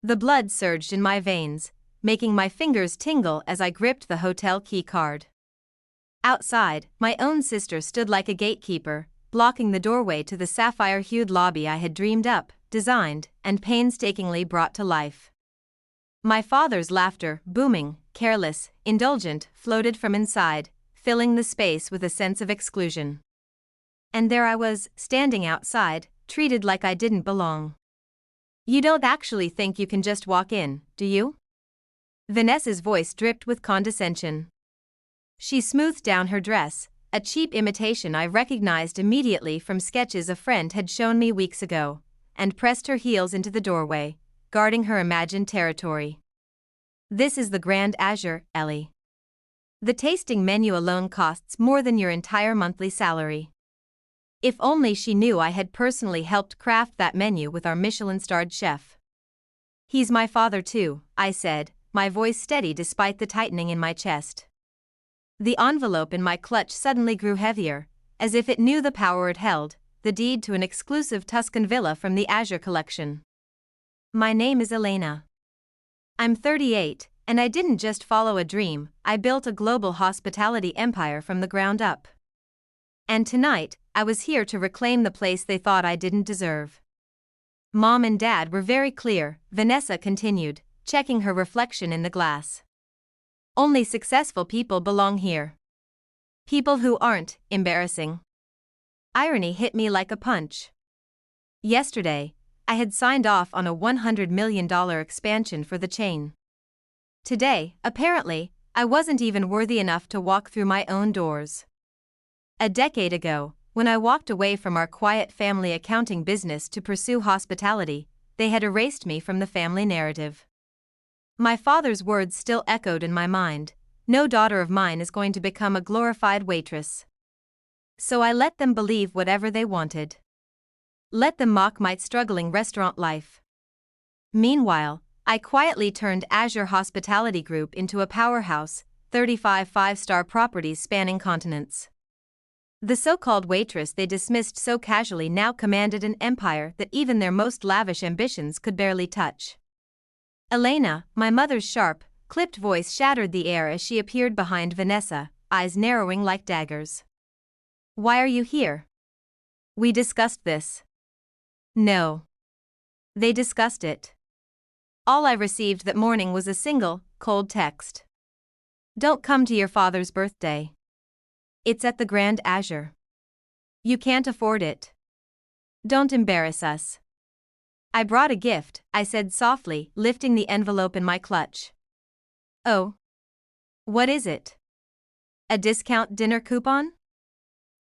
The blood surged in my veins, making my fingers tingle as I gripped the hotel key card. Outside, my own sister stood like a gatekeeper, blocking the doorway to the sapphire-hued lobby I had dreamed up, designed, and painstakingly brought to life. My father's laughter, booming, careless, indulgent, floated from inside, filling the space with a sense of exclusion. And there I was, standing outside, treated like I didn't belong. "You don't actually think you can just walk in, do you?" Vanessa's voice dripped with condescension. She smoothed down her dress, a cheap imitation I recognized immediately from sketches a friend had shown me weeks ago, and pressed her heels into the doorway, guarding her imagined territory. "This is the Grand Azure, Ellie. The tasting menu alone costs more than your entire monthly salary." If only she knew I had personally helped craft that menu with our Michelin-starred chef. "He's my father too," I said, my voice steady despite the tightening in my chest. The envelope in my clutch suddenly grew heavier, as if it knew the power it held, the deed to an exclusive Tuscan villa from the Azure collection. "My name is Elena. I'm 38, and I didn't just follow a dream, I built a global hospitality empire from the ground up. And tonight, I was here to reclaim the place they thought I didn't deserve." "Mom and Dad were very clear," Vanessa continued, checking her reflection in the glass. "Only successful people belong here. People who aren't, embarrassing." Irony hit me like a punch. Yesterday, I had signed off on a $100 million expansion for the chain. Today, apparently, I wasn't even worthy enough to walk through my own doors. A decade ago, when I walked away from our quiet family accounting business to pursue hospitality, they had erased me from the family narrative. My father's words still echoed in my mind: "No daughter of mine is going to become a glorified waitress." So I let them believe whatever they wanted. Let them mock my struggling restaurant life. Meanwhile, I quietly turned Azure Hospitality Group into a powerhouse, 35 five-star properties spanning continents. The so-called waitress they dismissed so casually now commanded an empire that even their most lavish ambitions could barely touch. Elena, my mother's sharp, clipped voice shattered the air as she appeared behind Vanessa, eyes narrowing like daggers. "Why are you here?" "We discussed this." "No. They discussed it." All I received that morning was a single, cold text. "Don't come to your father's birthday. It's at the Grand Azure. You can't afford it. Don't embarrass us." "I brought a gift," I said softly, lifting the envelope in my clutch. "Oh? What is it? A discount dinner coupon?"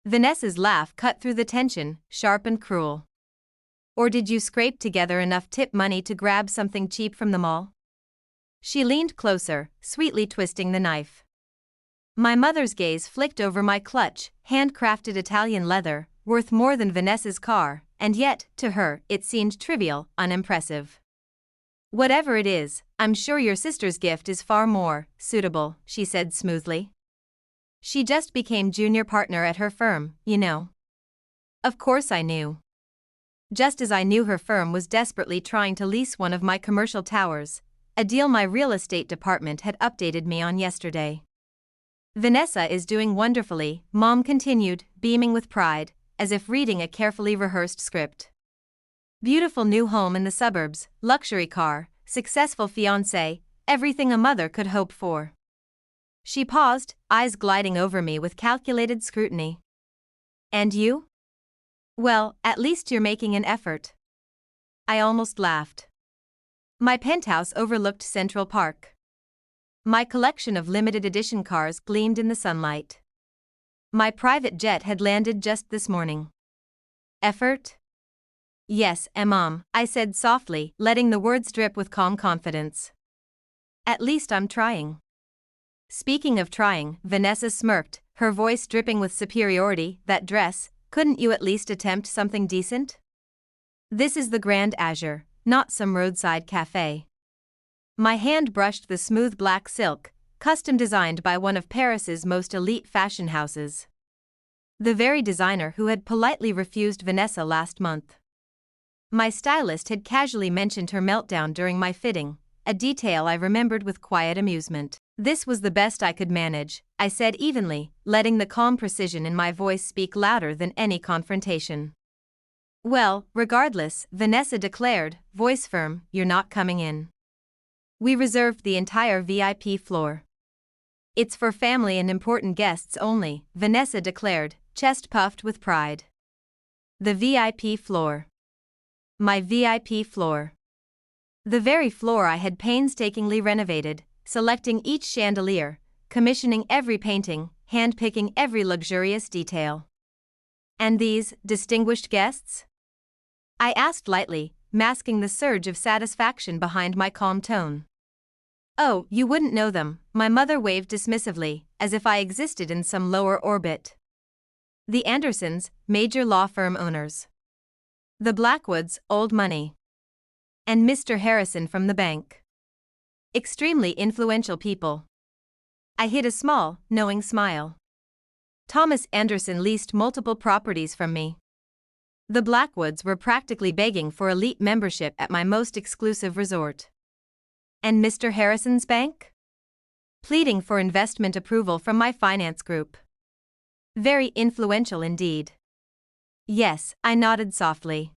Vanessa's laugh cut through the tension, sharp and cruel. "Or did you scrape together enough tip money to grab something cheap from the mall?" She leaned closer, sweetly twisting the knife. My mother's gaze flicked over my clutch, handcrafted Italian leather, worth more than Vanessa's car, and yet, to her, it seemed trivial, unimpressive. "Whatever it is, I'm sure your sister's gift is far more suitable," she said smoothly. "She just became junior partner at her firm, you know." Of course I knew. Just as I knew her firm was desperately trying to lease one of my commercial towers, a deal my real estate department had updated me on yesterday. "Vanessa is doing wonderfully," Mom continued, beaming with pride, as if reading a carefully rehearsed script. "Beautiful new home in the suburbs, luxury car, successful fiancé, everything a mother could hope for." She paused, eyes gliding over me with calculated scrutiny. "And you? Well, at least you're making an effort." I almost laughed. My penthouse overlooked Central Park. My collection of limited edition cars gleamed in the sunlight. My private jet had landed just this morning. "Effort?" "Yes, Mom," I said softly, letting the words drip with calm confidence. "At least I'm trying." "Speaking of trying," Vanessa smirked, her voice dripping with superiority, "that dress, couldn't you at least attempt something decent? This is the Grand Azure, not some roadside cafe." My hand brushed the smooth black silk, custom designed by one of Paris's most elite fashion houses. The very designer who had politely refused Vanessa last month. My stylist had casually mentioned her meltdown during my fitting, a detail I remembered with quiet amusement. "This was the best I could manage," I said evenly, letting the calm precision in my voice speak louder than any confrontation. "Well, regardless," Vanessa declared, voice firm, "you're not coming in. We reserved the entire VIP floor. It's for family and important guests only," Vanessa declared, chest puffed with pride. The VIP floor. My VIP floor. The very floor I had painstakingly renovated, selecting each chandelier, commissioning every painting, handpicking every luxurious detail. "And these distinguished guests?" I asked lightly, masking the surge of satisfaction behind my calm tone. "Oh, you wouldn't know them," my mother waved dismissively, as if I existed in some lower orbit. "The Andersons, major law firm owners. The Blackwoods, old money. And Mr. Harrison from the bank. Extremely influential people." I hid a small, knowing smile. Thomas Anderson leased multiple properties from me. The Blackwoods were practically begging for elite membership at my most exclusive resort. And Mr. Harrison's bank? Pleading for investment approval from my finance group. Very influential indeed. Yes, I nodded softly.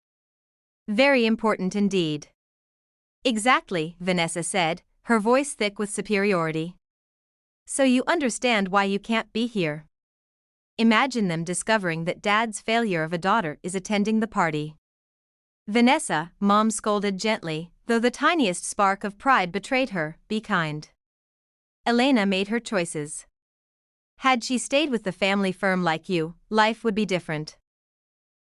Very important indeed. Exactly, Vanessa said, her voice thick with superiority. So you understand why you can't be here. Imagine them discovering that dad's failure of a daughter is attending the party. Vanessa, Mom scolded gently, though the tiniest spark of pride betrayed her, be kind. Elena made her choices. Had she stayed with the family firm like you, life would be different.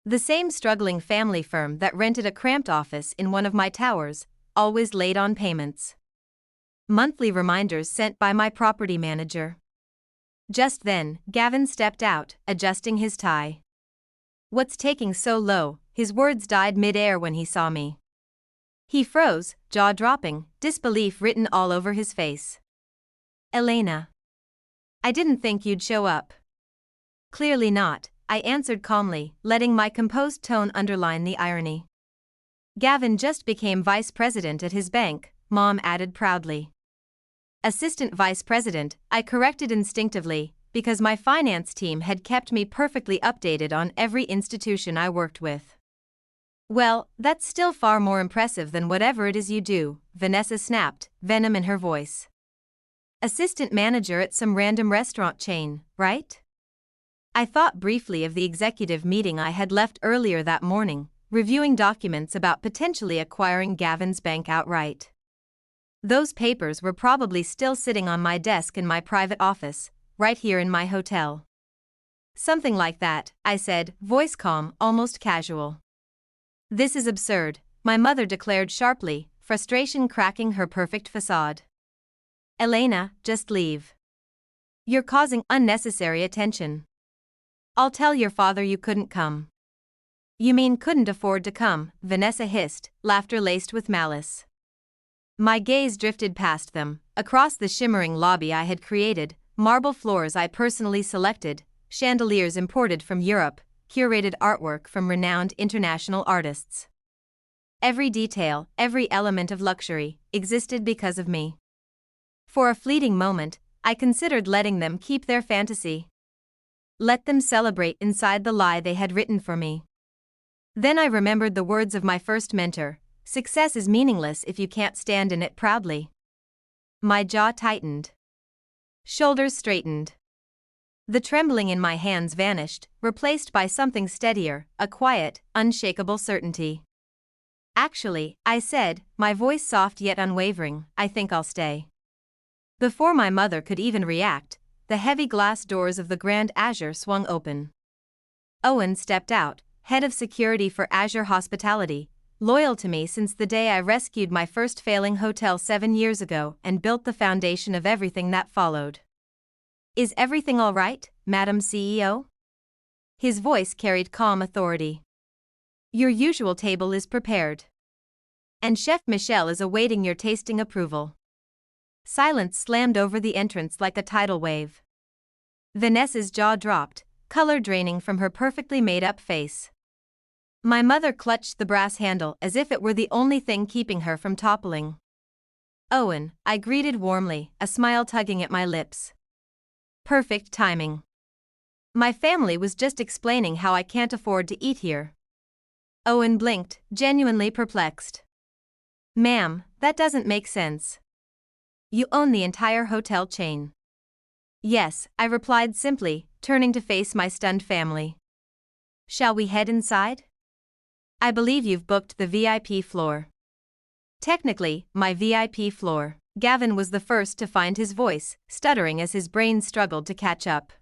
The same struggling family firm that rented a cramped office in one of my towers, always late on payments. Monthly reminders sent by my property manager. Just then, Gavin stepped out, adjusting his tie. "What's taking so low?" His words died mid-air when he saw me. He froze, jaw dropping, disbelief written all over his face. "Elena. I didn't think you'd show up." "Clearly not," I answered calmly, letting my composed tone underline the irony. "Gavin just became vice president at his bank," Mom added proudly. "Assistant vice president," I corrected instinctively, because my finance team had kept me perfectly updated on every institution I worked with. "Well, that's still far more impressive than whatever it is you do," Vanessa snapped, venom in her voice. "Assistant manager at some random restaurant chain, right?" I thought briefly of the executive meeting I had left earlier that morning, reviewing documents about potentially acquiring Gavin's bank outright. Those papers were probably still sitting on my desk in my private office, right here in my hotel. "Something like that," I said, voice calm, almost casual. "This is absurd," my mother declared sharply, frustration cracking her perfect facade. "Elena, just leave. You're causing unnecessary attention. I'll tell your father you couldn't come." "You mean couldn't afford to come," Vanessa hissed, laughter laced with malice. My gaze drifted past them, across the shimmering lobby I had created, marble floors I personally selected, chandeliers imported from Europe, curated artwork from renowned international artists. Every detail, every element of luxury, existed because of me. For a fleeting moment, I considered letting them keep their fantasy. Let them celebrate inside the lie they had written for me. Then I remembered the words of my first mentor: "Success is meaningless if you can't stand in it proudly." My jaw tightened. Shoulders straightened. The trembling in my hands vanished, replaced by something steadier, a quiet, unshakable certainty. "Actually," I said, my voice soft yet unwavering, "I think I'll stay." Before my mother could even react, the heavy glass doors of the Grand Azure swung open. Owen stepped out, head of security for Azure Hospitality, loyal to me since the day I rescued my first failing hotel 7 years ago and built the foundation of everything that followed. "Is everything all right, Madam CEO?" His voice carried calm authority. "Your usual table is prepared. And Chef Michel is awaiting your tasting approval." Silence slammed over the entrance like a tidal wave. Vanessa's jaw dropped, color draining from her perfectly made-up face. My mother clutched the brass handle as if it were the only thing keeping her from toppling. Owen, I greeted warmly, a smile tugging at my lips. Perfect timing. My family was just explaining how I can't afford to eat here. Owen blinked, genuinely perplexed. Ma'am, that doesn't make sense. You own the entire hotel chain. Yes, I replied simply, turning to face my stunned family. Shall we head inside? I believe you've booked the VIP floor. Technically, my VIP floor. Gavin was the first to find his voice, stuttering as his brain struggled to catch up.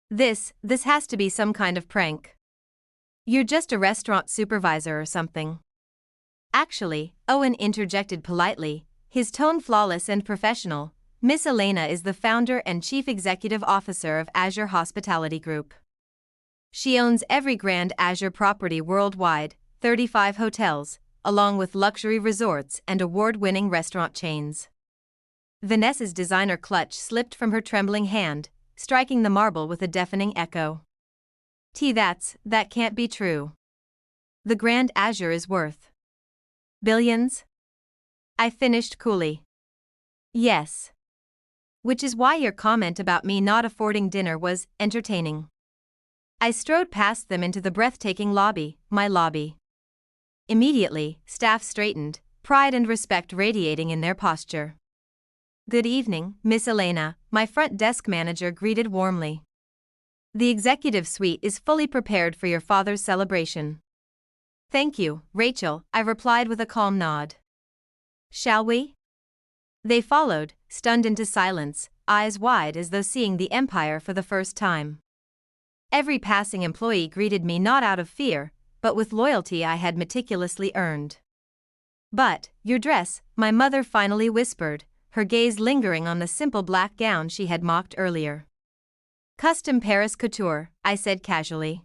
This has to be some kind of prank. You're just a restaurant supervisor or something. Actually, Owen interjected politely, his tone flawless and professional. Miss Elena is the founder and chief executive officer of Azure Hospitality Group. She owns every Grand Azure property worldwide, 35 hotels, along with luxury resorts and award-winning restaurant chains. Vanessa's designer clutch slipped from her trembling hand, striking the marble with a deafening echo. That can't be true. The Grand Azure is worth billions? I finished coolly. Yes. Which is why your comment about me not affording dinner was entertaining. I strode past them into the breathtaking lobby, my lobby. Immediately, staff straightened, pride and respect radiating in their posture. Good evening, Miss Elena, my front desk manager greeted warmly. The executive suite is fully prepared for your father's celebration. Thank you, Rachel, I replied with a calm nod. Shall we? They followed, stunned into silence, eyes wide as though seeing the empire for the first time. Every passing employee greeted me not out of fear, but with loyalty I had meticulously earned. But, your dress, my mother finally whispered, her gaze lingering on the simple black gown she had mocked earlier. Custom Paris couture, I said casually.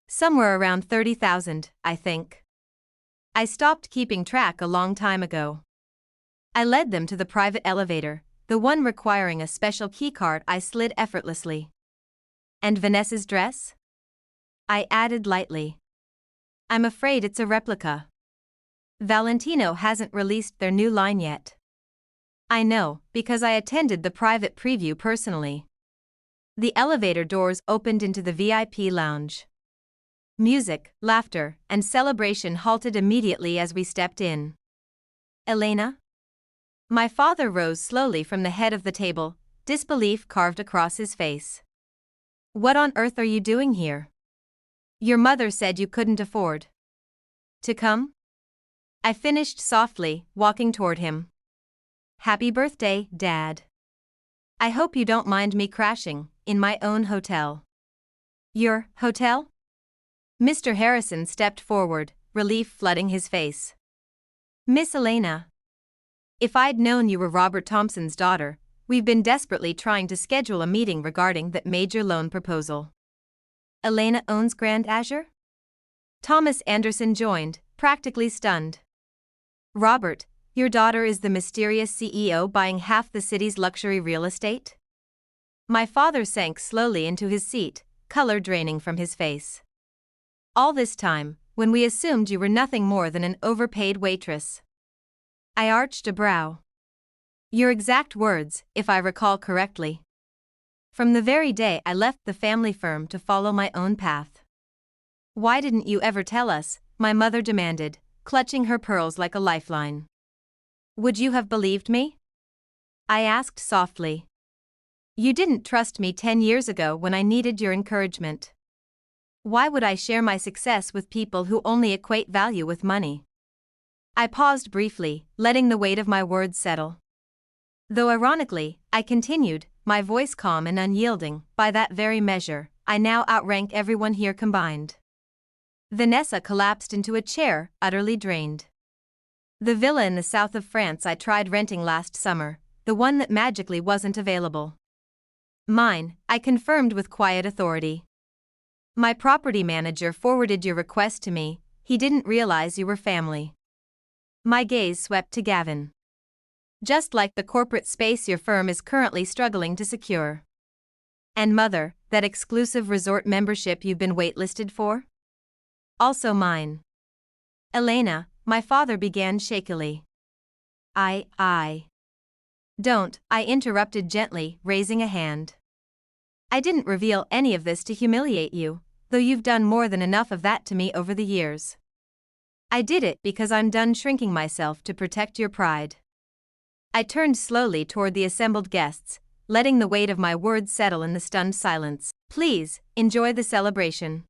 Somewhere around 30,000, I think. I stopped keeping track a long time ago. I led them to the private elevator, the one requiring a special keycard I slid effortlessly. And Vanessa's dress? I added lightly. I'm afraid it's a replica. Valentino hasn't released their new line yet. I know, because I attended the private preview personally. The elevator doors opened into the VIP lounge. Music, laughter, and celebration halted immediately as we stepped in. Elena? My father rose slowly from the head of the table, disbelief carved across his face. What on earth are you doing here? Your mother said you couldn't afford to come? I finished softly, walking toward him. Happy birthday, Dad. I hope you don't mind me crashing in my own hotel. Your hotel? Mr. Harrison stepped forward, relief flooding his face. Miss Elena. If I'd known you were Robert Thompson's daughter, we've been desperately trying to schedule a meeting regarding that major loan proposal. Elena owns Grand Azure? Thomas Anderson joined, practically stunned. Robert, your daughter is the mysterious CEO buying half the city's luxury real estate? My father sank slowly into his seat, color draining from his face. All this time, when we assumed you were nothing more than an overpaid waitress. I arched a brow. Your exact words, if I recall correctly. From the very day I left the family firm to follow my own path. Why didn't you ever tell us? My mother demanded, clutching her pearls like a lifeline. Would you have believed me? I asked softly. You didn't trust me 10 years ago when I needed your encouragement. Why would I share my success with people who only equate value with money? I paused briefly, letting the weight of my words settle. Though ironically, I continued, my voice calm and unyielding, by that very measure, I now outrank everyone here combined. Vanessa collapsed into a chair, utterly drained. The villa in the south of France I tried renting last summer, the one that magically wasn't available. Mine, I confirmed with quiet authority. My property manager forwarded your request to me, he didn't realize you were family. My gaze swept to Gavin. Just like the corporate space your firm is currently struggling to secure. And mother, that exclusive resort membership you've been waitlisted for? Also mine. Elena, my father began shakily. I. Don't, I interrupted gently, raising a hand. I didn't reveal any of this to humiliate you, though you've done more than enough of that to me over the years. I did it because I'm done shrinking myself to protect your pride. I turned slowly toward the assembled guests, letting the weight of my words settle in the stunned silence. Please, enjoy the celebration.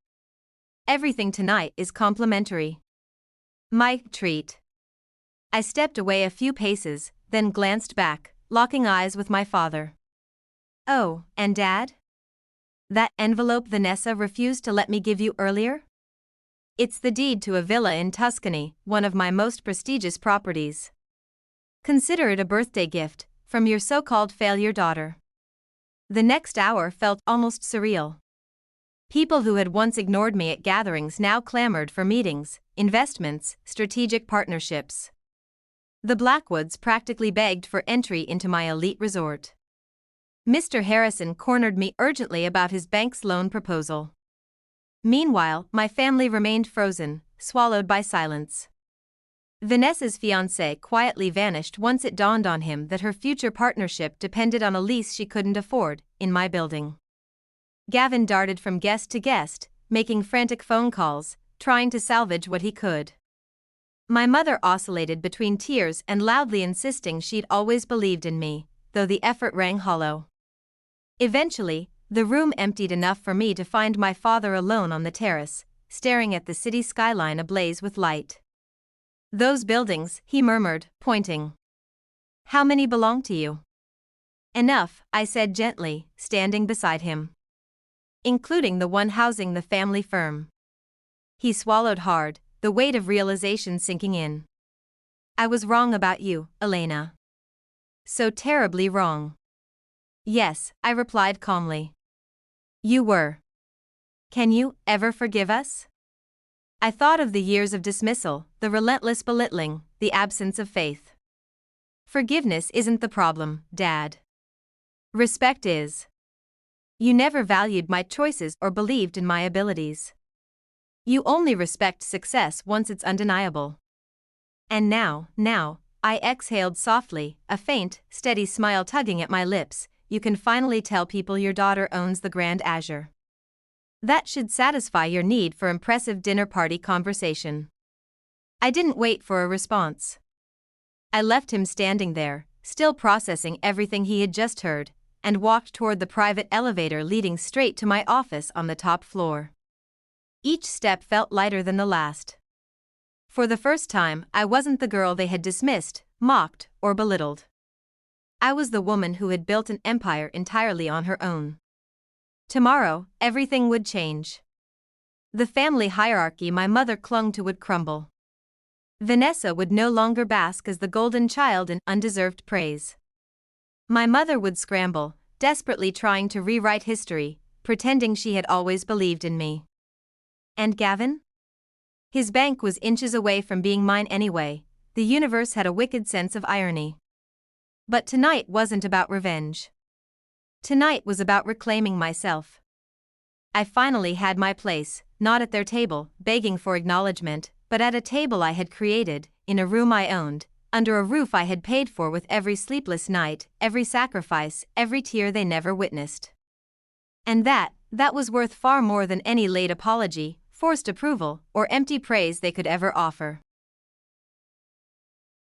Everything tonight is complimentary. My treat. I stepped away a few paces, then glanced back, locking eyes with my father. Oh, and Dad? That envelope Vanessa refused to let me give you earlier? It's the deed to a villa in Tuscany, one of my most prestigious properties. Consider it a birthday gift, from your so-called failure daughter. The next hour felt almost surreal. People who had once ignored me at gatherings now clamored for meetings, investments, strategic partnerships. The Blackwoods practically begged for entry into my elite resort. Mr. Harrison cornered me urgently about his bank's loan proposal. Meanwhile, my family remained frozen, swallowed by silence. Vanessa's fiancé quietly vanished once it dawned on him that her future partnership depended on a lease she couldn't afford, in my building. Gavin darted from guest to guest, making frantic phone calls, trying to salvage what he could. My mother oscillated between tears and loudly insisting she'd always believed in me, though the effort rang hollow. Eventually, the room emptied enough for me to find my father alone on the terrace, staring at the city skyline ablaze with light. Those buildings, he murmured, pointing. How many belong to you? Enough, I said gently, standing beside him. Including the one housing the family firm. He swallowed hard, the weight of realization sinking in. I was wrong about you, Elena. So terribly wrong. Yes, I replied calmly. You were. Can you ever forgive us? I thought of the years of dismissal, the relentless belittling, the absence of faith. Forgiveness isn't the problem, Dad. Respect is. You never valued my choices or believed in my abilities. You only respect success once it's undeniable. And now, I exhaled softly, a faint, steady smile tugging at my lips. You can finally tell people your daughter owns the Grand Azure. That should satisfy your need for impressive dinner party conversation. I didn't wait for a response. I left him standing there, still processing everything he had just heard, and walked toward the private elevator leading straight to my office on the top floor. Each step felt lighter than the last. For the first time, I wasn't the girl they had dismissed, mocked, or belittled. I was the woman who had built an empire entirely on her own. Tomorrow, everything would change. The family hierarchy my mother clung to would crumble. Vanessa would no longer bask as the golden child in undeserved praise. My mother would scramble, desperately trying to rewrite history, pretending she had always believed in me. And Gavin? His bank was inches away from being mine anyway. The universe had a wicked sense of irony. But tonight wasn't about revenge. Tonight was about reclaiming myself. I finally had my place, not at their table, begging for acknowledgement, but at a table I had created, in a room I owned, under a roof I had paid for with every sleepless night, every sacrifice, every tear they never witnessed. And that was worth far more than any late apology, forced approval, or empty praise they could ever offer.